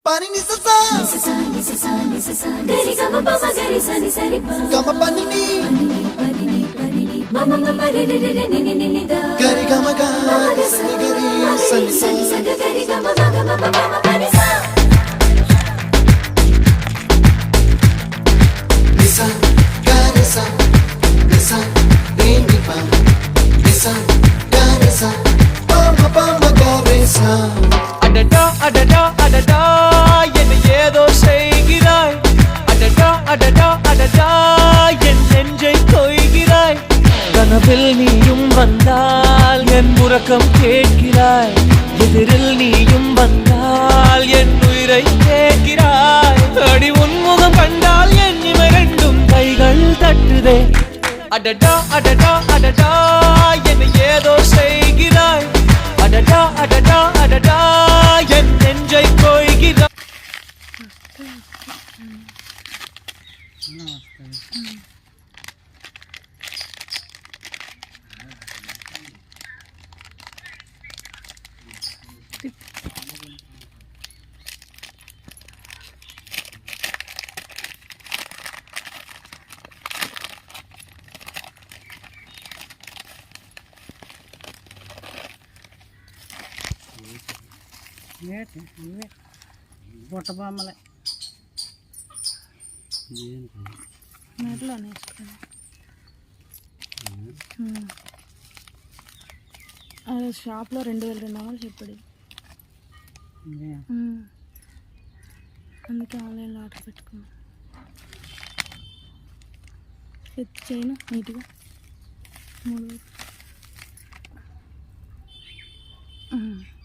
Pani ni sa sa gari gama pama gari sa ni sa ri pa gama pani ni mama mama re re re ni ni ni da gari gama ga sa ni gari sa ni sa gari gama mama mama mama pani sa nisa gari sa nisa re ni pa nisa gari sa pama pama gari sa அடடா அடடா அடடா என்ன ஏதோ செய்கிறாய் அடடா அடடா அடடா என் நெஞ்சை கொய்கிறாய் கனவில் நீயும் வந்தால் என் உறக்கம் கேட்கிறாய் எதிரில் நீயும் வந்தால் என் உயிரை கேட்கிறாய் அடி உன்முகம் கண்டால் என் இமை ரெண்டும் கைகள் தட்டுதே அடடா அடடா அடடா என்ன ஏதோ செய்கிறாய் அடடா அடடா அடடா என் நெஞ்சை கொய்கிறாய் బొట్ట బొమ్మలే మెడలోనే అదే షాప్లో 2200 చెప్పాడు అందుకే ఆన్లైన్లో ఆర్డర్ పెట్టుకున్నాను ఎత్తి చేయను నీట్గా 3000